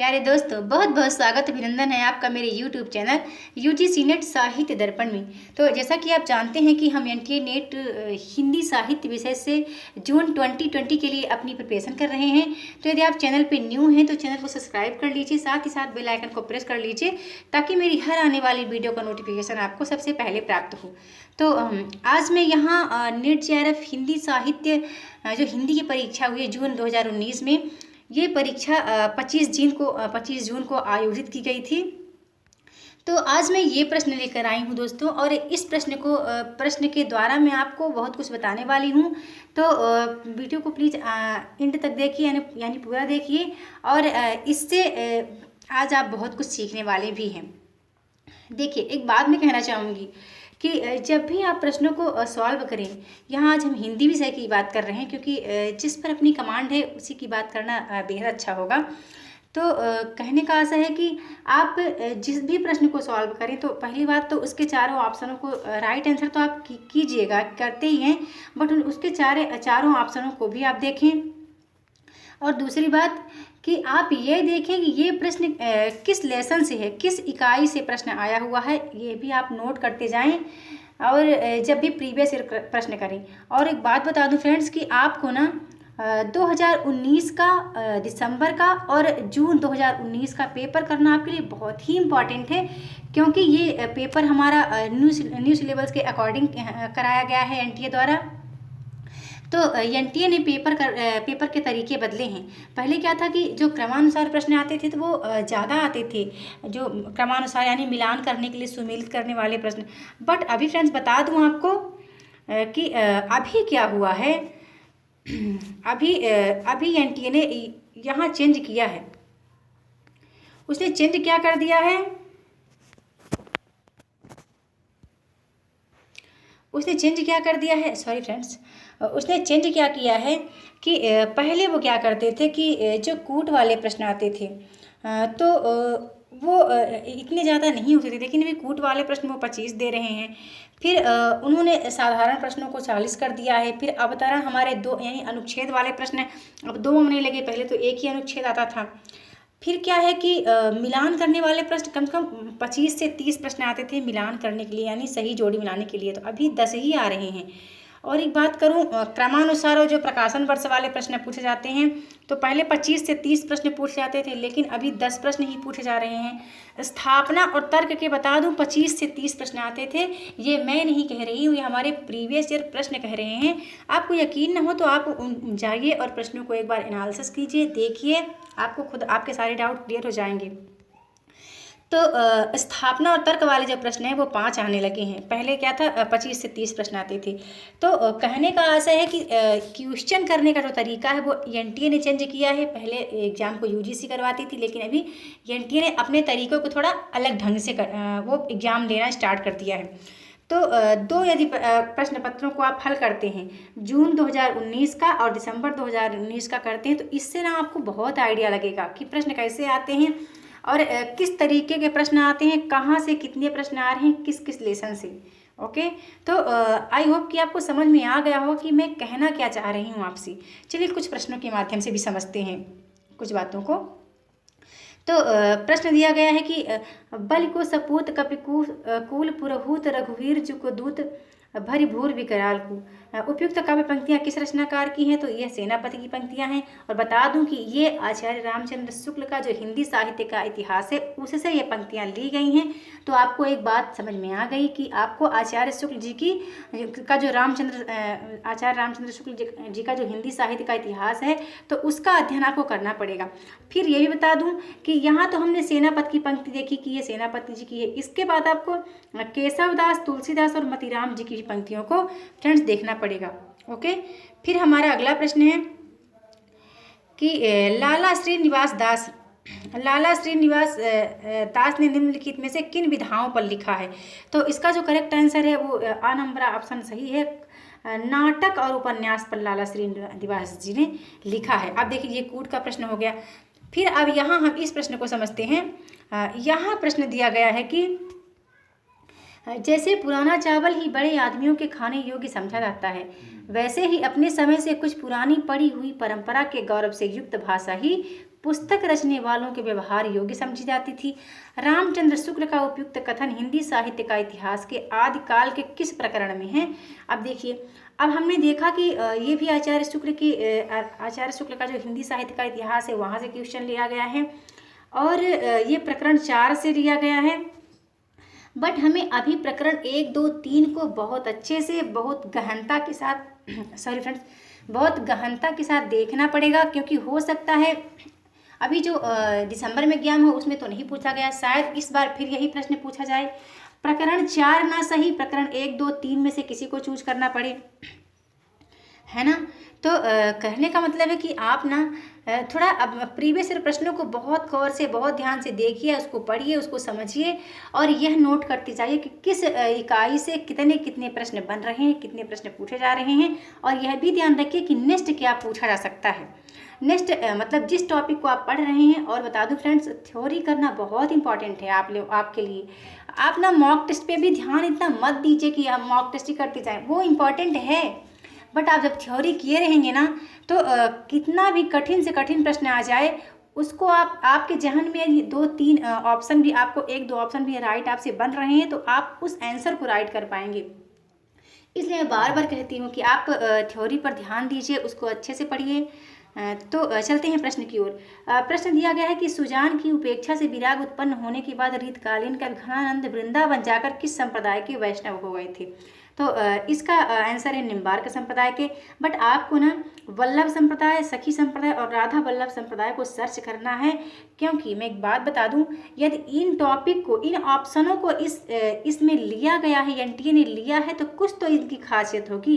प्यारे दोस्तों, बहुत बहुत स्वागत अभिनंदन है आपका मेरे YouTube चैनल UGC नेट साहित्य दर्पण में। तो जैसा कि आप जानते हैं कि हम NTA नेट हिंदी साहित्य विषय से जून 2020 के लिए अपनी प्रिपरेशन कर रहे हैं। तो यदि आप चैनल पे न्यू हैं तो चैनल को सब्सक्राइब कर लीजिए, साथ ही साथ बेल आइकन को प्रेस कर लीजिए ताकि मेरी हर आने वाली वीडियो का नोटिफिकेशन आपको सबसे पहले प्राप्त हो। तो आज मैं यहाँ नेट JRF हिंदी साहित्य जो हिंदी की परीक्षा हुई है जून 2019 में, ये परीक्षा 25 जून को आयोजित की गई थी। तो आज मैं ये प्रश्न लेकर आई हूँ दोस्तों, और इस प्रश्न के द्वारा मैं आपको बहुत कुछ बताने वाली हूँ। तो वीडियो को प्लीज़ एंड तक देखिए, यानी पूरा देखिए, और इससे आज आप बहुत कुछ सीखने वाले भी हैं। देखिए, एक बात मैं कहना चाहूँगी कि जब भी आप प्रश्नों को सॉल्व करें, यहाँ आज हम हिंदी विषय की बात कर रहे हैं क्योंकि जिस पर अपनी कमांड है उसी की बात करना बेहद अच्छा होगा। तो कहने का आशा है कि आप जिस भी प्रश्न को सॉल्व करें तो पहली बात तो उसके चारों ऑप्शनों को राइट आंसर तो आप कीजिएगा, करते ही हैं, बट उसके चारों ऑप्शनों को भी आप देखें। और दूसरी बात कि आप ये देखें कि ये प्रश्न किस लेसन से है, किस इकाई से प्रश्न आया हुआ है, ये भी आप नोट करते जाएं। और जब भी प्रीवियस ईयर प्रश्न करें। और एक बात बता दूं फ्रेंड्स कि आपको ना 2019 का दिसंबर का और जून 2019 का पेपर करना आपके लिए बहुत ही इम्पॉर्टेंट है, क्योंकि ये पेपर हमारा न्यू सिलेबस के अकॉर्डिंग कराया गया है NTA द्वारा। तो NTA ने पेपर के तरीके बदले हैं। पहले क्या था कि जो क्रमानुसार प्रश्न आते थे तो वो ज़्यादा आते थे, जो क्रमानुसार यानी मिलान करने के लिए सुमेलित करने वाले प्रश्न। बट अभी फ्रेंड्स बता दूं आपको कि अभी क्या हुआ है। अभी NTA ने यहाँ चेंज किया है। उसने चेंज क्या कर दिया है, उसने चेंज क्या किया है कि पहले वो क्या करते थे कि जो कूट वाले प्रश्न आते थे तो वो इतने ज़्यादा नहीं होते थे, लेकिन अभी कूट वाले प्रश्न वो 25 दे रहे हैं। फिर उन्होंने साधारण प्रश्नों को 40 कर दिया है। फिर अवतरण हमारे 2 यानी अनुच्छेद वाले प्रश्न अब 2 होने लगे, पहले तो एक ही अनुच्छेद आता था। फिर क्या है कि मिलान करने वाले प्रश्न कम से कम 25 से 30 प्रश्न आते थे मिलान करने के लिए, यानी सही जोड़ी मिलाने के लिए, तो अभी 10 ही आ रहे हैं। और एक बात करूं, क्रमानुसार और जो प्रकाशन वर्ष वाले प्रश्न पूछे जाते हैं तो पहले 25 से 30 प्रश्न पूछे जाते थे, लेकिन अभी 10 प्रश्न ही पूछे जा रहे हैं। स्थापना और तर्क के बता दूं 25 से 30 प्रश्न आते थे। ये मैं नहीं कह रही हूँ, ये हमारे प्रीवियस ईयर प्रश्न कह रहे हैं। आपको यकीन न हो तो आप जाइए और प्रश्नों को एक बार एनालिसिस कीजिए, देखिए, आपको खुद आपके सारे डाउट क्लियर हो जाएंगे। तो स्थापना और तर्क वाले जो प्रश्न हैं वो 5 आने लगे हैं। पहले क्या था, 25 से 30 प्रश्न आते थे। तो कहने का आशय है कि क्वेश्चन करने का जो तरीका है वो NTA ने चेंज किया है। पहले एग्जाम को UGC करवाती थी, लेकिन अभी NTA ने अपने तरीक़ों को थोड़ा अलग ढंग से वो एग्ज़ाम लेना स्टार्ट कर दिया है। तो 2 यदि प्रश्न पत्रों को आप हल करते हैं, जून 2019 का और दिसंबर 2019 का करते हैं, तो इससे ना आपको बहुत आइडिया लगेगा कि प्रश्न कैसे आते हैं और किस तरीके के प्रश्न आते हैं, कहाँ से कितने प्रश्न आ रहे हैं, किस किस लेसन से। ओके, तो आई होप कि आपको समझ में आ गया हो कि मैं कहना क्या चाह रही हूँ आपसे। चलिए कुछ प्रश्नों के माध्यम से भी समझते हैं कुछ बातों को। तो प्रश्न दिया गया है कि बलि को सपूत कपिकूल पुरहूत रघुवीर जुको दूत भरी भूर विकराल को। उपयुक्त काव्य पंक्तियाँ किस रचनाकार की हैं, तो यह सेनापति की पंक्तियाँ हैं। और बता दूं कि ये आचार्य रामचंद्र शुक्ल का जो हिंदी साहित्य का इतिहास है उससे ये पंक्तियाँ ली गई हैं। तो आपको एक बात समझ में आ गई कि आपको आचार्य शुक्ल जी का जो आचार्य रामचंद्र शुक्ल जी का जो हिंदी साहित्य का इतिहास है तो उसका अध्ययन आपको करना पड़ेगा। फिर ये भी बता दूं कि यहाँ तो हमने सेनापति की पंक्ति देखी कि ये सेनापति जी की है। इसके बाद आपको केशवदास, तुलसीदास और मतीराम जी की पंक्तियों को फ्रेंड्स देखना पड़ेगा। ओके, फिर हमारा अगला प्रश्न है कि लाला श्रीनिवास दास ने निम्नलिखित में से किन विधाओं पर लिखा है। तो इसका जो करेक्ट आंसर है वो आ नंबर ऑप्शन सही है, नाटक और उपन्यास पर लाला श्रीनिवास जी ने लिखा है। अब देखिए ये कूट का प्रश्न हो गया। फिर अब यहाँ हम इस प्रश्न को समझते हैं। यहाँ प्रश्न दिया गया है कि जैसे पुराना चावल ही बड़े आदमियों के खाने योग्य समझा जाता है, वैसे ही अपने समय से कुछ पुरानी पड़ी हुई परंपरा के गौरव से युक्त भाषा ही पुस्तक रचने वालों के व्यवहार योग्य समझी जाती थी। रामचंद्र शुक्ल का उपयुक्त कथन हिंदी साहित्य का इतिहास के आदिकाल के किस प्रकरण में है? अब देखिए, अब हमने देखा कि ये भी आचार्य शुक्ल का जो हिंदी साहित्य का इतिहास है वहाँ से क्वेश्चन लिया गया है और ये प्रकरण 4 से लिया गया है। बट हमें अभी प्रकरण 1, 2, 3 को बहुत अच्छे से, बहुत गहनता के साथ सॉरी फ्रेंड्स, बहुत गहनता के साथ देखना पड़ेगा, क्योंकि हो सकता है अभी जो दिसंबर में एग्जाम हो उसमें तो नहीं पूछा गया, शायद इस बार फिर यही प्रश्न पूछा जाए। प्रकरण 4 ना सही, प्रकरण 1, 2, 3 में से किसी को चूज करना पड़े, है ना। तो कहने का मतलब है कि आप ना थोड़ा अब प्रीवियस ईयर प्रश्नों को बहुत गौर से, बहुत ध्यान से देखिए, उसको पढ़िए, उसको समझिए और यह नोट करते जाइए कि किस इकाई से कितने कितने प्रश्न बन रहे हैं, कितने प्रश्न पूछे जा रहे हैं। और यह भी ध्यान रखिए कि नेक्स्ट क्या पूछा जा सकता है, नेक्स्ट मतलब जिस टॉपिक को आप पढ़ रहे हैं। और बता दूं फ्रेंड्स, थ्योरी करना बहुत इंपॉर्टेंट है आपके लिए। आप ना मॉक टेस्ट पे भी ध्यान इतना मत दीजिए कि आप मॉक टेस्ट ही करते जाएं, वो इम्पॉर्टेंट है, बट आप जब थ्योरी किए रहेंगे ना तो कितना भी कठिन से कठिन प्रश्न आ जाए उसको आपके जहन में 2-3 ऑप्शन भी, आपको 1-2 ऑप्शन भी राइट आपसे बन रहे हैं तो आप उस आंसर को राइट कर पाएंगे। इसलिए मैं बार बार कहती हूँ कि आप थ्योरी पर ध्यान दीजिए, उसको अच्छे से पढ़िए। तो चलते हैं प्रश्न की ओर। प्रश्न दिया गया है कि सुजान की उपेक्षा से विराग उत्पन्न होने के बाद रीतकालीन का घनानंद वृंदावन जाकर किस संप्रदाय के वैष्णव हो गए थे? तो इसका आंसर है निम्बार्क संप्रदाय के। बट आपको ना वल्लभ संप्रदाय, सखी संप्रदाय और राधा वल्लभ संप्रदाय को सर्च करना है, क्योंकि मैं एक बात बता दूं, यदि इन टॉपिक को, इन ऑप्शनों को इसमें लिया गया है, एनटीए ने लिया है, तो कुछ तो इनकी खासियत होगी,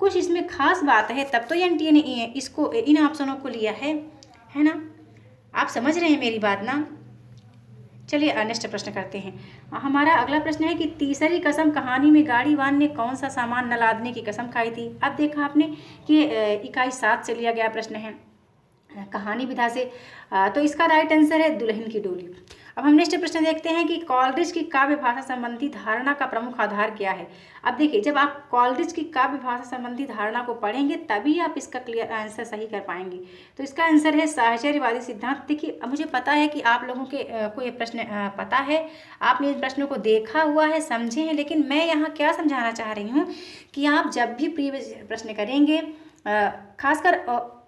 कुछ इसमें खास बात है, तब तो एनटीए ने इसको, इन ऑप्शनों को लिया है ना। आप समझ रहे हैं मेरी बात ना। चलिए नेक्स्ट प्रश्न करते हैं। हमारा अगला प्रश्न है कि तीसरी कसम कहानी में गाड़ीवान ने कौन सा सामान न लादने की कसम खाई थी? अब देखा आपने कि इकाई 7 से लिया गया प्रश्न है कहानी विधा से। तो इसका राइट आंसर है दुल्हन की डोली। अब हम नेक्स्ट प्रश्न देखते हैं कि कॉलरिज की काव्य भाषा संबंधी धारणा का प्रमुख आधार क्या है? अब देखिए, जब आप कॉलरिज की काव्य भाषा संबंधी धारणा को पढ़ेंगे तभी आप इसका क्लियर आंसर सही कर पाएंगे। तो इसका आंसर है साहचर्यवादी सिद्धांत। देखिए, मुझे पता है कि आप लोगों को ये प्रश्न पता है, आपने इन प्रश्नों को देखा हुआ है, समझे हैं, लेकिन मैं यहाँ क्या समझाना चाह रही हूँ कि आप जब भी प्रीवियस प्रश्न करेंगे, खासकर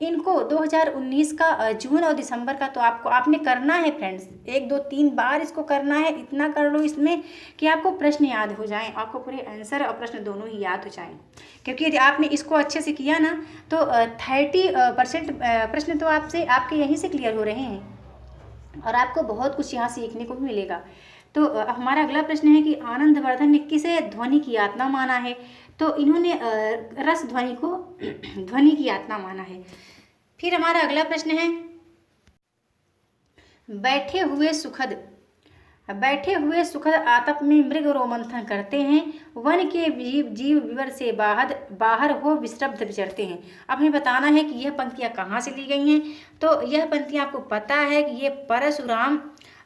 इनको 2019 का जून और दिसंबर का, तो आपने करना है फ्रेंड्स, 1, 2, 3 बार इसको करना है। इतना कर लो इसमें कि आपको प्रश्न याद हो जाएं, आपको पूरे आंसर और प्रश्न दोनों ही याद हो जाएं। क्योंकि यदि आपने इसको अच्छे से किया ना तो 30% प्रश्न तो आपके यहीं से क्लियर हो रहे हैं और आपको बहुत कुछ यहाँ सीखने को भी मिलेगा। तो हमारा अगला प्रश्न है कि आनंदवर्धन ने किसे ध्वनि की आत्मा माना है? तो इन्होंने रस ध्वनि को ध्वनि की आत्मा माना है। फिर हमारा अगला प्रश्न है, बैठे हुए सुखद आतप में मृग रोमंथन करते हैं, वन के जीव विवर से बाहर हो विश्रब्ध विचरते हैं। अब हमें बताना है कि यह पंक्तियाँ कहाँ से ली गई हैं। तो यह पंक्तियाँ आपको पता है कि ये परशुराम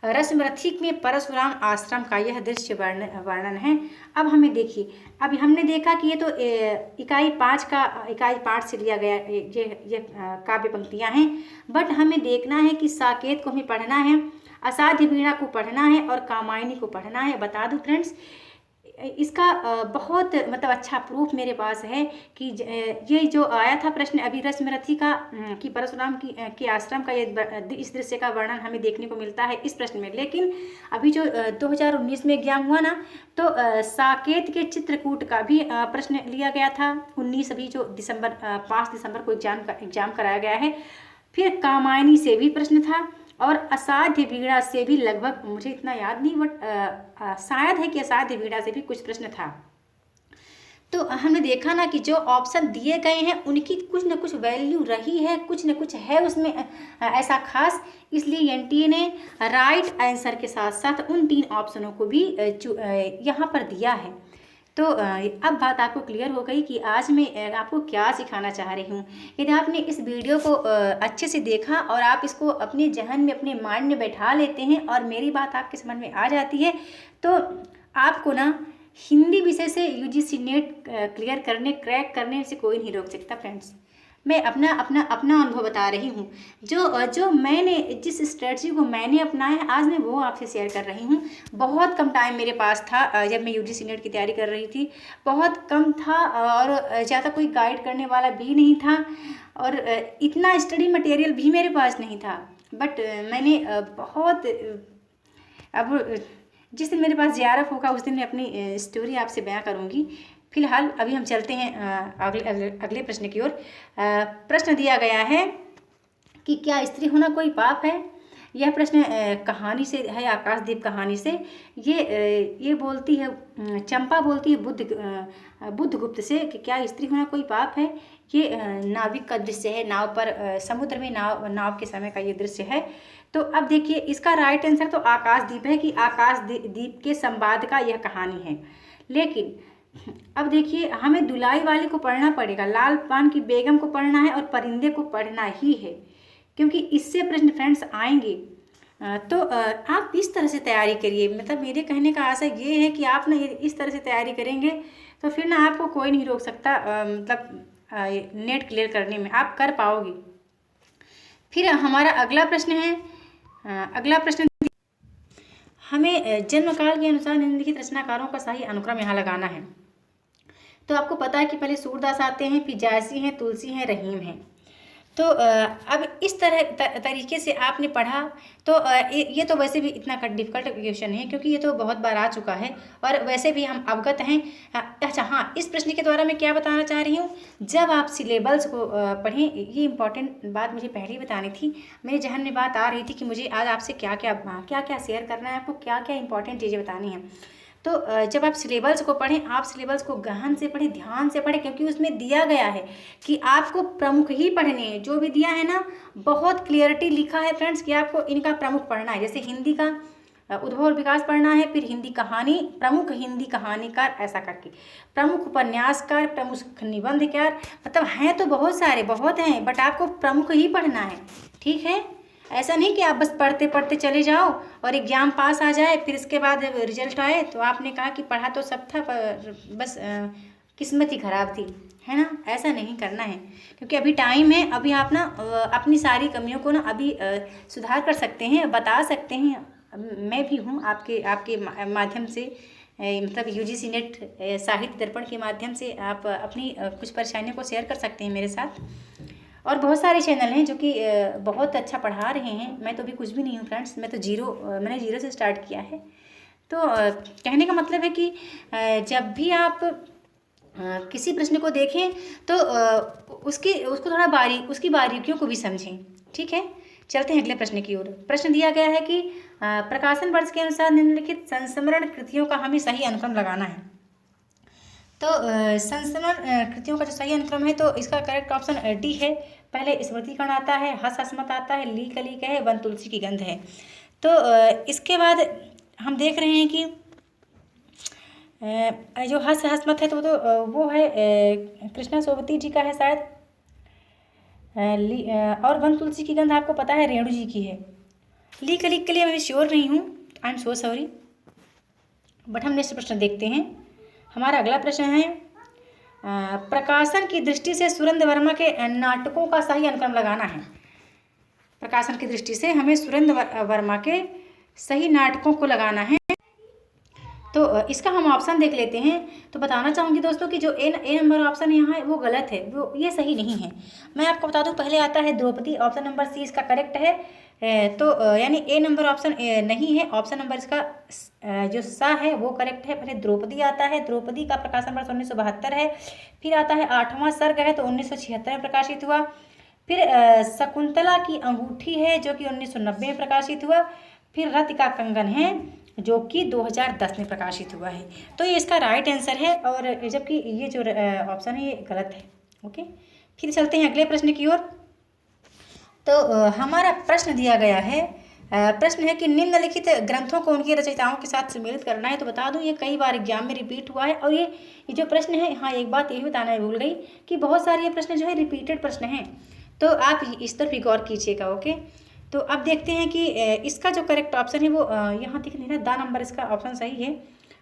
रसमरथिक में परशुराम आश्रम का यह दृश्य वर्णन है। अब हमें देखिए, अभी हमने देखा कि ये तो इकाई 5 से लिया गया ये काव्य पंक्तियाँ हैं। बट हमें देखना है कि साकेत को हमें पढ़ना है, असाध्य वीणा को पढ़ना है और कामायनी को पढ़ना है। बता दूं फ्रेंड्स, इसका बहुत मतलब अच्छा प्रूफ मेरे पास है कि ये जो आया था प्रश्न अभी रसमरथी का कि परशुराम के आश्रम का इस दृश्य का वर्णन हमें देखने को मिलता है इस प्रश्न में। लेकिन अभी जो 2019 में एग्जाम हुआ ना, तो साकेत के चित्रकूट का भी प्रश्न लिया गया था 19, अभी जो 5 दिसंबर को एग्जाम कराया गया है। फिर कामायनी से भी प्रश्न था और असाध्य वीणा से भी लगभग, मुझे इतना याद नहीं, बट शायद है कि असाध्य वीणा से भी कुछ प्रश्न था। तो हमने देखा ना कि जो ऑप्शन दिए गए हैं उनकी कुछ न कुछ वैल्यू रही है, कुछ न कुछ है उसमें ऐसा खास, इसलिए एनटीए ने राइट आंसर के साथ साथ उन 3 ऑप्शनों को भी यहाँ पर दिया है। तो अब बात आपको क्लियर हो गई कि आज मैं आपको क्या सिखाना चाह रही हूँ। यदि आपने इस वीडियो को अच्छे से देखा और आप इसको अपने जहन में, अपने माइंड में बैठा लेते हैं और मेरी बात आपके समझ में आ जाती है, तो आपको ना हिंदी विषय से यूजीसी नेट क्रैक करने से कोई नहीं रोक सकता फ्रेंड्स। मैं अपना अपना अपना अनुभव बता रही हूँ। जो मैंने जिस स्ट्रेटजी को मैंने अपनाया आज मैं वो आपसे शेयर कर रही हूँ। बहुत कम टाइम मेरे पास था जब मैं यूजीसी नेट की तैयारी कर रही थी, बहुत कम था और ज़्यादा कोई गाइड करने वाला भी नहीं था और इतना स्टडी मटेरियल भी मेरे पास नहीं था। बट मैंने बहुत अब जिस दिन मेरे पास JRF होगा उस दिन मैं अपनी स्टोरी आपसे बयां करूंगी। फिलहाल अभी हम चलते हैं अगले प्रश्न की ओर। प्रश्न दिया गया है कि क्या स्त्री होना कोई पाप है। यह प्रश्न कहानी से है, आकाशदीप कहानी से। ये बोलती है, चंपा बोलती है बुद्धगुप्त से कि क्या स्त्री होना कोई पाप है। ये नाविक का दृश्य है, नाव पर समुद्र में नाव के समय का ये दृश्य है। तो अब देखिए इसका राइट आंसर तो आकाशदीप है कि आकाशदीप के संवाद का यह कहानी है। लेकिन अब देखिए हमें दुलाई वाली को पढ़ना पड़ेगा, लाल पान की बेगम को पढ़ना है और परिंदे को पढ़ना ही है, क्योंकि इससे प्रश्न फ्रेंड्स आएंगे। तो आप इस तरह से तैयारी करिए। मतलब मेरे कहने का आशा ये है कि आप ना इस तरह से तैयारी करेंगे तो फिर ना आपको कोई नहीं रोक सकता, मतलब नेट क्लियर करने में आप कर पाओगे। फिर हमारा अगला प्रश्न है, अगला प्रश्न हमें जन्मकाल के अनुसार निम्नलिखित रचनाकारों का सही अनुक्रम यहाँ लगाना है। तो आपको पता है कि पहले सूरदास आते हैं, फिर जायसी हैं, तुलसी हैं, रहीम हैं। तो अब इस तरह तरीके से आपने पढ़ा तो ये तो वैसे भी इतना डिफिकल्ट क्वेश्चन है क्योंकि ये तो बहुत बार आ चुका है और वैसे भी हम अवगत हैं। अच्छा हाँ, इस प्रश्न के द्वारा मैं क्या बताना चाह रही हूँ, जब आप सिलेबस को पढ़ें, ये इंपॉर्टेंट बात मुझे पहले ही बतानी थी। मेरे जहन में बात आ रही थी कि मुझे आज आपसे क्या क्या शेयर करना है, आपको क्या क्या इंपॉर्टेंट चीज़ें बतानी हैं। तो जब आप सिलेबस को पढ़ें, आप सिलेबस को गहन से पढ़ें, ध्यान से पढ़ें, क्योंकि उसमें दिया गया है कि आपको प्रमुख ही पढ़ने हैं। जो भी दिया है ना, बहुत क्लियरिटी लिखा है फ्रेंड्स कि आपको इनका प्रमुख पढ़ना है। जैसे हिंदी का उद्भव और विकास पढ़ना है, फिर हिंदी कहानी, प्रमुख हिंदी कहानीकार, ऐसा करके प्रमुख उपन्यासकार, प्रमुख निबंधकार, मतलब हैं तो बहुत सारे, बहुत हैं, बट आपको प्रमुख ही पढ़ना है। ठीक है, ऐसा नहीं कि आप बस पढ़ते पढ़ते चले जाओ और एग्जाम पास आ जाए, फिर इसके बाद रिजल्ट आए तो आपने कहा कि पढ़ा तो सब था पर बस किस्मत ही ख़राब थी, है ना। ऐसा नहीं करना है क्योंकि अभी टाइम है, अभी आप ना अपनी सारी कमियों को ना अभी सुधार कर सकते हैं, बता सकते हैं। मैं भी हूँ आपके माध्यम से, मतलब यूजीसी नेट साहित्य दर्पण के माध्यम से आप अपनी कुछ परेशानियों को शेयर कर सकते हैं मेरे साथ। और बहुत सारे चैनल हैं जो कि बहुत अच्छा पढ़ा रहे हैं। मैं तो अभी कुछ भी नहीं हूँ फ्रेंड्स, मैं तो मैंने जीरो से स्टार्ट किया है। तो कहने का मतलब है कि जब भी आप किसी प्रश्न को देखें तो उसको थोड़ा उसकी बारीकियों को भी समझें। ठीक है, चलते हैं अगले प्रश्न की ओर। प्रश्न दिया गया है कि प्रकाशन वर्ष के अनुसार निम्नलिखित संस्मरण कृतियों का हमें सही अनुक्रम लगाना है। तो संस्मरण कृतियों का जो सही अनुक्रम है तो इसका करेक्ट ऑप्शन डी है। पहले स्मृतिकरण आता है, हस हसमत आता है, ली कली है, वन तुलसी की गंध है। तो इसके बाद हम देख रहे हैं कि जो हस हसमत है तो वो है कृष्णा सोबती जी का है शायद, और वन तुलसी की गंध आपको पता है रेणु जी की है। ली कली के लिए मैं श्योर नहीं हूँ, I am so sorry. But हम नेक्स्ट प्रश्न देखते हैं। हमारा अगला प्रश्न है प्रकाशन की दृष्टि से सुरेंद्र वर्मा के नाटकों का सही अनुक्रम लगाना है। प्रकाशन की दृष्टि से हमें सुरेंद्र वर्मा के सही नाटकों को लगाना है। तो इसका हम ऑप्शन देख लेते हैं। तो बताना चाहूँगी दोस्तों कि जो ए नंबर ऑप्शन यहाँ है वो गलत है, वो ये सही नहीं है। मैं आपको बता दूँ, पहले आता है द्रौपदी, ऑप्शन नंबर सी इसका करेक्ट है। तो यानी ए नंबर ऑप्शन नहीं है, ऑप्शन नंबर इसका जो सा है वो करेक्ट है। पहले द्रौपदी आता है, द्रौपदी का प्रकाशन वर्ष 1972 है। फिर आता है 8वां सर्ग है तो 1976 में प्रकाशित हुआ। फिर शकुंतला की अंगूठी है जो कि 1990 में प्रकाशित हुआ। फिर रति का कंगन है जो कि 2010 में प्रकाशित हुआ है। तो ये इसका राइट आंसर है, और जबकि ये जो ऑप्शन है ये गलत है। ओके, फिर चलते हैं अगले प्रश्न की ओर। तो हमारा प्रश्न दिया गया है, प्रश्न है कि निम्नलिखित ग्रंथों को उनकी रचयिताओं के साथ सम्मिलित करना है। तो बता दूं ये कई बार एग्जाम में रिपीट हुआ है, और ये जो प्रश्न है, हाँ एक बात यही बताना भूल गई कि बहुत सारे ये प्रश्न जो है रिपीटेड प्रश्न हैं, तो आप इस तरफ भी गौर कीजिएगा। ओके, तो अब देखते हैं कि इसका जो करेक्ट ऑप्शन है वो यहाँ दिख नहीं रहा, 2 नंबर इसका ऑप्शन सही है।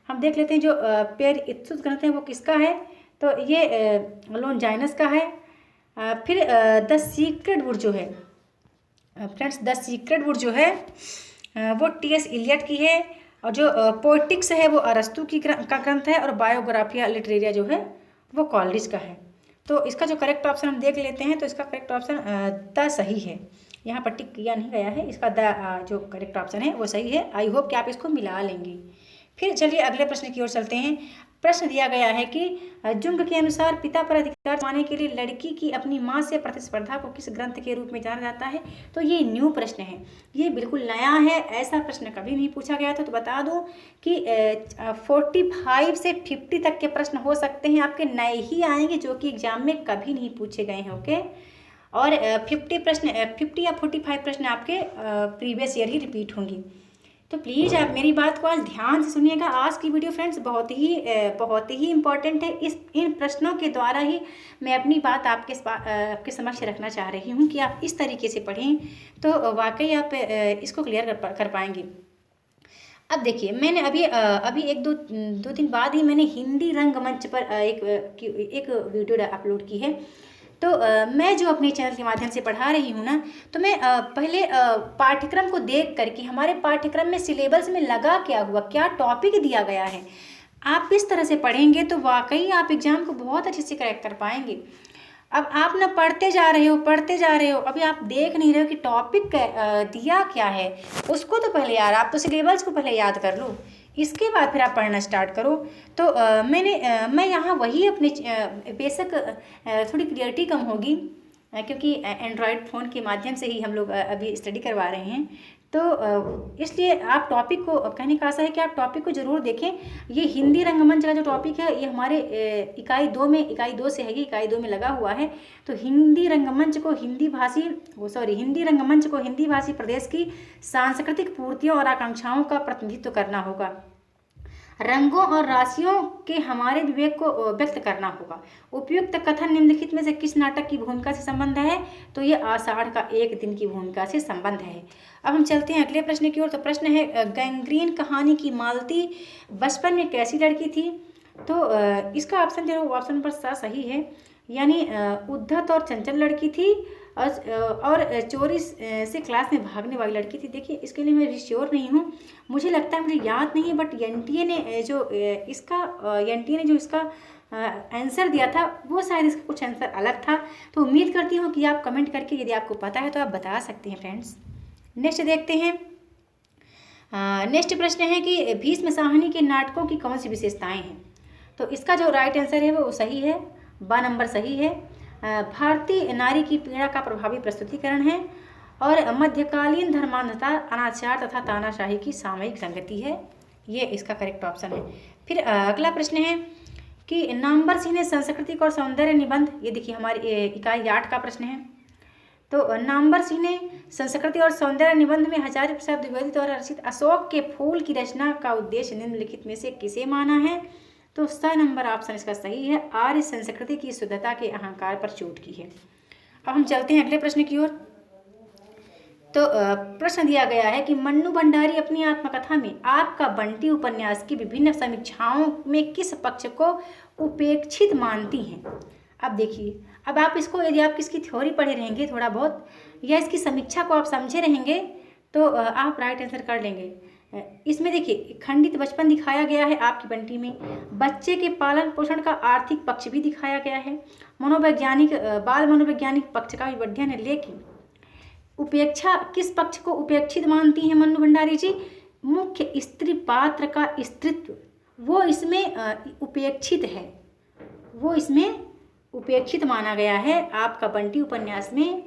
हम देख लेते हैं जो पेर इत्सुत ग्रंथ है वो किसका है। तो ये लोनजाइनस का है, फिर द सीक्रेट वुड जो है फ्रेंड्स, द सीक्रेट वुड जो है वो टी.एस. इलियट की है, और जो पोएटिक्स है वो अरस्तु की का ग्रंथ है, और बायोग्राफिया लिटरेरिया जो है वो कॉलरिज का है। तो इसका जो करेक्ट ऑप्शन हम देख लेते हैं, तो इसका करेक्ट ऑप्शन द सही है। यहाँ पर टिक किया नहीं गया है, इसका द जो करेक्ट ऑप्शन है वो सही है। आई होप कि आप इसको मिला लेंगे। फिर चलिए अगले प्रश्न की ओर चलते हैं। प्रश्न दिया गया है कि जुंग के अनुसार पिता पर अधिकार जमाने के लिए लड़की की अपनी माँ से प्रतिस्पर्धा को किस ग्रंथ के रूप में जाना जाता है। तो ये न्यू प्रश्न है, ये बिल्कुल नया है, ऐसा प्रश्न कभी नहीं पूछा गया था। तो बता दूं कि 45 से 50 तक के प्रश्न हो सकते हैं आपके नए ही आएंगे, जो कि एग्जाम में कभी नहीं पूछे गए हैं। ओके, और 50 या 45 प्रश्न आपके प्रीवियस ईयर ही रिपीट होंगी। तो प्लीज़ आप मेरी बात को आज ध्यान से सुनिएगा। आज की वीडियो फ्रेंड्स बहुत ही इम्पॉर्टेंट है। इन प्रश्नों के द्वारा ही मैं अपनी बात आपके समक्ष रखना चाह रही हूँ कि आप इस तरीके से पढ़ें तो वाकई आप इसको क्लियर कर पाएंगे। अब देखिए, मैंने अभी एक दो दिन बाद ही मैंने हिंदी रंगमंच पर एक वीडियो अपलोड की है। तो मैं जो अपने चैनल के माध्यम से पढ़ा रही हूँ ना, तो मैं पहले पाठ्यक्रम को देख करके हमारे पाठ्यक्रम में सिलेबस में लगा क्या हुआ, क्या टॉपिक दिया गया है, आप इस तरह से पढ़ेंगे तो वाकई आप एग्जाम को बहुत अच्छे से क्रैक कर पाएंगे। अब आप ना पढ़ते जा रहे हो, अभी आप देख नहीं रहे हो कि टॉपिक दिया क्या है। उसको तो पहले यार, आप तो सिलेबस को पहले याद कर लो, इसके बाद फिर आप पढ़ना स्टार्ट करो। तो मैं यहाँ वही अपने बेशक थोड़ी क्लियरिटी कम होगी, क्योंकि एंड्रॉयड फ़ोन के माध्यम से ही हम लोग अभी स्टडी करवा रहे हैं। तो इसलिए आप टॉपिक को, कहने का आशा है कि आप टॉपिक को ज़रूर देखें। ये हिंदी रंगमंच का जो टॉपिक है ये हमारे इकाई 2 से है, ये इकाई 2 में लगा हुआ है। तो हिंदी रंगमंच को हिंदी भाषी प्रदेश की सांस्कृतिक पूर्तियों और आकांक्षाओं का प्रतिनिधित्व करना होगा। रंगों और राशियों के हमारे विवेक को व्यक्त करना होगा। उपयुक्त कथन निम्नलिखित में से किस नाटक की भूमिका से संबंध है। तो ये आषाढ़ का एक दिन की भूमिका से संबंध है। अब हम चलते हैं अगले प्रश्न की ओर। तो प्रश्न है, गैंग्रीन कहानी की मालती बचपन में कैसी लड़की थी। तो इसका ऑप्शन जो ऑप्शन नंबर सही है, यानी उद्धत और चंचल लड़की थी, और चोरी से क्लास में भागने वाली लड़की थी। देखिए, इसके लिए मैं श्योर नहीं हूँ, मुझे लगता है, मुझे याद नहीं है, बट एनटीए ने जो इसका आंसर दिया था वो शायद इसका कुछ आंसर अलग था। तो उम्मीद करती हूँ कि आप कमेंट करके यदि आपको पता है तो आप बता सकते हैं फ्रेंड्स। नेक्स्ट देखते हैं। नेक्स्ट प्रश्न है कि भीष्म साहनी के नाटकों की कौन सी विशेषताएँ हैं। तो इसका जो राइट आंसर है वो सही है, 2 नंबर सही है। भारतीय नारी की पीड़ा का प्रभावी प्रस्तुतिकरण है, और मध्यकालीन धर्मांधता, अनाचार तथा तानाशाही की सामयिक संगति है। ये इसका करेक्ट ऑप्शन है। फिर अगला प्रश्न है कि नामवर सिंह ने सांस्कृतिक और सौंदर्य निबंध, ये देखिए हमारी इकाई 8 का प्रश्न है। तो नामवर सिंह ने संस्कृति और सौंदर्य निबंध में हजारी प्रसाद द्विवेदी द्वारा रचित अशोक के फूल की रचना का उद्देश्य निम्नलिखित में से किसे माना है। तो 6 नंबर ऑप्शन इसका सही है, आर्य संस्कृति की शुद्धता के अहंकार पर चोट की है। अब हम चलते हैं अगले प्रश्न की ओर। तो प्रश्न दिया गया है कि मन्नू भंडारी अपनी आत्मकथा में आपका बंटी उपन्यास की विभिन्न समीक्षाओं में किस पक्ष को उपेक्षित मानती हैं। अब देखिए, अब आप इसको, यदि आप इसकी थ्योरी पढ़े रहेंगे थोड़ा बहुत, या इसकी समीक्षा को आप समझे रहेंगे, तो आप राइट आंसर कर लेंगे। इसमें देखिए, खंडित बचपन दिखाया गया है आपकी बंटी में, बच्चे के पालन पोषण का आर्थिक पक्ष भी दिखाया गया है, बाल मनोवैज्ञानिक पक्ष का भी अध्ययन है। लेकिन उपेक्षा, किस पक्ष को उपेक्षित मानती हैं मन्नू भंडारी जी। मुख्य स्त्री पात्र का स्त्रीत्व, वो इसमें उपेक्षित है, वो इसमें उपेक्षित माना गया है आपका बंटी उपन्यास में।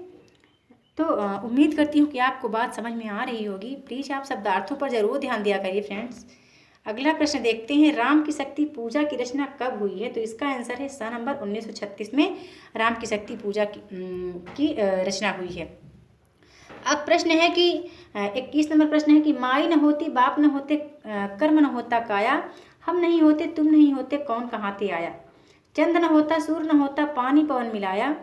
तो उम्मीद करती हूँ कि आपको बात समझ में आ रही होगी। प्लीज़ आप शब्दार्थों पर ज़रूर ध्यान दिया करिए फ्रेंड्स। अगला प्रश्न देखते हैं, राम की शक्ति पूजा की रचना कब हुई है। तो इसका आंसर है सन नंबर 1936 में राम की शक्ति पूजा की रचना हुई है। अब प्रश्न है कि 21 नंबर प्रश्न है कि माई न होती बाप न होते कर्म न होता काया, हम नहीं होते तुम नहीं होते कौन कहाँ ते आया। चंद न होता सूर्य न होता पानी पवन मिलाया,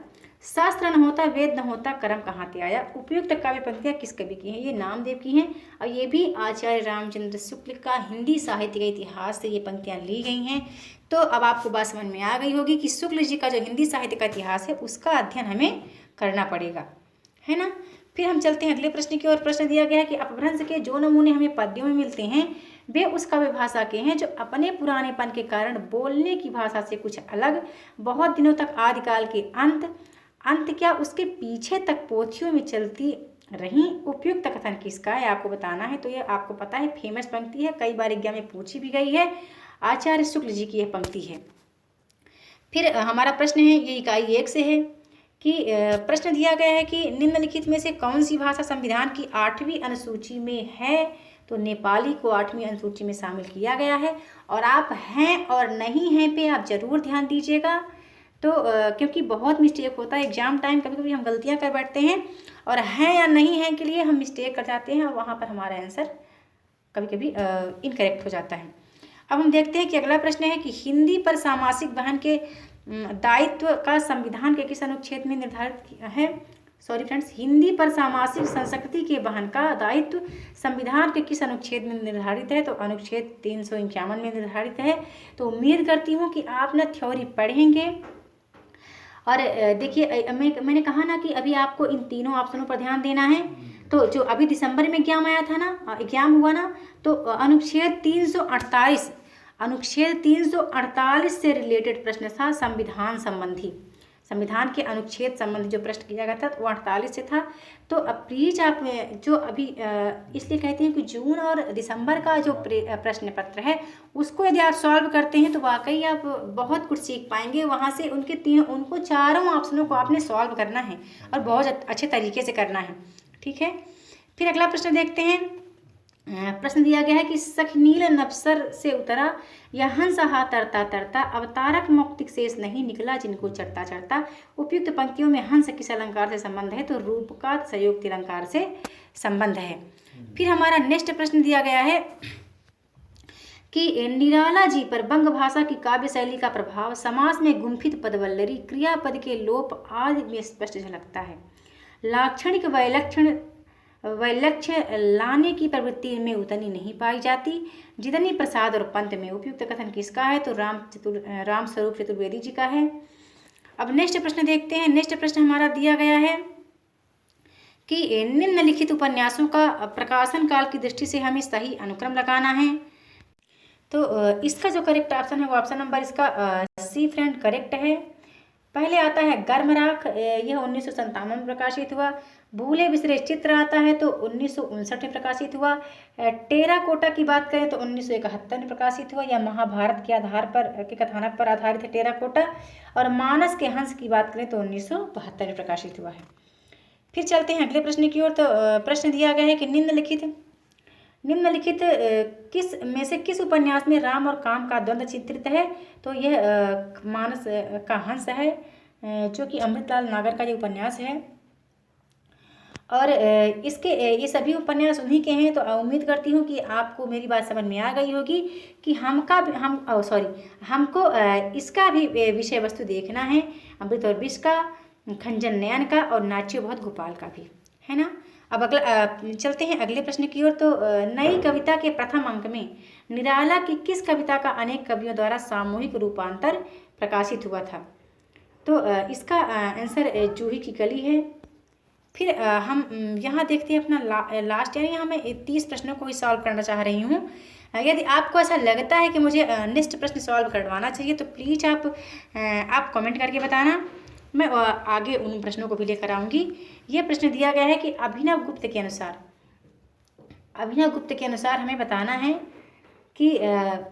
शास्त्र न होता वेद न होता कर्म कहाँ ते आया। उपयुक्त काव्य पंक्तियाँ किस कवि की हैं? ये नामदेव की हैं और ये भी आचार्य रामचंद्र शुक्ल का हिंदी साहित्य के इतिहास से ये पंक्तियाँ ली गई हैं। तो अब आपको बात समझ में आ गई होगी कि शुक्ल जी का जो हिंदी साहित्य का इतिहास है उसका अध्ययन हमें करना पड़ेगा, है ना। फिर हम चलते हैं अगले प्रश्न की ओर। प्रश्न दिया गया है कि अपभ्रंश के जो नमूने हमें पद्यों में मिलते हैं वे उस काव्य भाषा के हैं जो अपने पुरानेपन के कारण बोलने की भाषा से कुछ अलग, बहुत दिनों तक आदिकाल के अंत क्या उसके पीछे तक पोथियों में चलती रही। उपयुक्त कथन किसका है आपको बताना है। तो ये आपको पता है फेमस पंक्ति है, कई बार एग्जाम में पूछी भी गई है, आचार्य शुक्ल जी की यह पंक्ति है। फिर हमारा प्रश्न है, ये इकाई 1 से है कि प्रश्न दिया गया है कि निम्नलिखित में से कौन सी भाषा संविधान की 8वीं अनुसूची में है। तो नेपाली को 8वीं अनुसूची में शामिल किया गया है। और आप हैं और नहीं हैं पे आप जरूर ध्यान दीजिएगा। तो क्योंकि बहुत मिस्टेक होता है एग्जाम टाइम, कभी कभी हम गलतियां कर बैठते हैं और हैं या नहीं हैं के लिए हम मिस्टेक कर जाते हैं और वहाँ पर हमारा आंसर कभी कभी इनकरेक्ट हो जाता है। अब हम देखते हैं कि अगला प्रश्न है कि हिंदी पर सामासिक वहन के दायित्व का संविधान के किस अनुच्छेद में निर्धारित है। सॉरी फ्रेंड्स, हिंदी पर सामासिक संस्कृति के वहन का दायित्व संविधान के किस अनुच्छेद में निर्धारित है। तो अनुच्छेद 351 में निर्धारित है। तो उम्मीद करती हूँ कि आप ना थ्योरी पढ़ेंगे। और देखिए मैंने कहा ना कि अभी आपको इन तीनों ऑप्शनों पर ध्यान देना है। तो जो अभी दिसंबर में एग्जाम आया था ना, एग्जाम हुआ ना, तो अनुच्छेद 348 से रिलेटेड प्रश्न था संविधान संबंधी, संविधान के अनुच्छेद संबंधी जो प्रश्न किया गया था वो 48 से था। तो अब प्लीज आप जो अभी इसलिए कहते हैं कि जून और दिसंबर का जो प्रश्न पत्र है उसको यदि आप सॉल्व करते हैं तो वाकई आप बहुत कुछ सीख पाएंगे वहाँ से। उनको चारों ऑप्शनों को आपने सॉल्व करना है और बहुत अच्छे तरीके से करना है, ठीक है। फिर अगला प्रश्न देखते हैं। प्रश्न दिया गया है कि सखनील नबसर से उतरा यह हंस हा तरता तरता अवतारक मौक्तिक शेष नहीं निकला जिनको चढ़ता चढ़ता। उपयुक्त पंक्तियों में हंस किस अलंकार से संबंध है। तो रूप का संयुक्त अलंकार से संबंध है। फिर हमारा नेक्स्ट प्रश्न दिया गया है कि निराला जी पर बंग भाषा की काव्य शैली का प्रभाव समास में गुंफित पदवल्लरी क्रियापद के लोप आदि में स्पष्ट झलकता है। लाक्षणिक वैलक्ष्य लाने की प्रवृत्ति में उतनी नहीं पाई जाती जितनी प्रसाद और पंत में। उपयुक्त कथन किसका है। तो राम स्वरूप चतुर्वेदी जी का है। अब नेक्स्ट प्रश्न देखते हैं। नेक्स्ट प्रश्न हमारा दिया गया है कि निम्नलिखित उपन्यासों का प्रकाशन काल की दृष्टि से हमें सही अनुक्रम लगाना है। तो इसका जो करेक्ट ऑप्शन है वो ऑप्शन नंबर इसका सी फ्रेंड करेक्ट है। पहले आता है गर्मराख, यह 1957 में प्रकाशित हुआ। भूले बिसरे चित्र आता है तो 1959 में प्रकाशित हुआ। टेराकोटा की बात करें तो 1971 में प्रकाशित हुआ। यह महाभारत के आधार पर के कथानक पर आधारित है टेराकोटा। और मानस के हंस की बात करें तो 1972 में प्रकाशित हुआ है। फिर चलते हैं अगले प्रश्न की ओर। तो प्रश्न दिया गया है कि निम्नलिखित किस में से किस उपन्यास में राम और काम का द्वंद्व चित्रित है। तो यह मानस का हंस है जो कि अमृतलाल नागर का ये उपन्यास है। और ये सभी उपन्यास उन्हीं के हैं। तो उम्मीद करती हूँ कि आपको मेरी बात समझ में आ गई होगी कि हमको इसका भी विषय वस्तु देखना है, अमृत और विष का, खंजन नयन का और नाच्यो बहुत गोपाल का भी, है ना। अब अगला चलते हैं अगले प्रश्न की ओर। तो नई कविता के प्रथम अंक में निराला की किस कविता का अनेक कवियों द्वारा सामूहिक रूपांतर प्रकाशित हुआ था। तो इसका आंसर जूही की कली है। फिर हम यहाँ देखते हैं अपना लास्ट, यानी यहाँ मैं 30 प्रश्नों को ही सॉल्व करना चाह रही हूँ। यदि आपको ऐसा लगता है कि मुझे नेक्स्ट प्रश्न सॉल्व करवाना चाहिए तो प्लीज़ आप कमेंट करके बताना, मैं आगे उन प्रश्नों को भी लेकर आऊँगी। ये प्रश्न दिया गया है कि अभिनव गुप्त के अनुसार हमें बताना है कि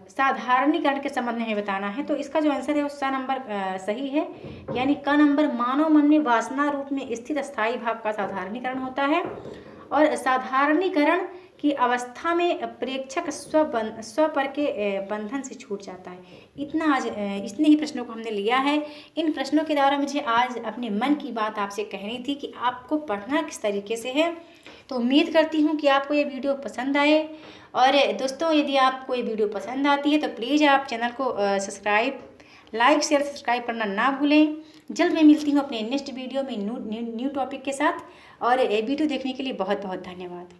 साधारणीकरण के संबंध में हमें बताना है। तो इसका जो आंसर है उसका नंबर सही है, यानी का नंबर मानव मन में वासना रूप में स्थित स्थायी भाव का साधारणीकरण होता है। और साधारणीकरण की अवस्था में प्रेक्षक स्व पर के बंधन से छूट जाता है। इतने ही प्रश्नों को हमने लिया है। इन प्रश्नों के द्वारा मुझे आज अपने मन की बात आपसे कहनी थी कि आपको पढ़ना किस तरीके से है। तो उम्मीद करती हूँ कि आपको ये वीडियो पसंद आए। और दोस्तों, यदि आपको ये वीडियो पसंद आती है तो प्लीज़ आप चैनल को सब्सक्राइब, लाइक शेयर सब्सक्राइब करना ना भूलें। जल्द मैं मिलती हूँ अपने नेक्स्ट वीडियो में न्यू टॉपिक के साथ। और वीडियो देखने के लिए बहुत बहुत धन्यवाद।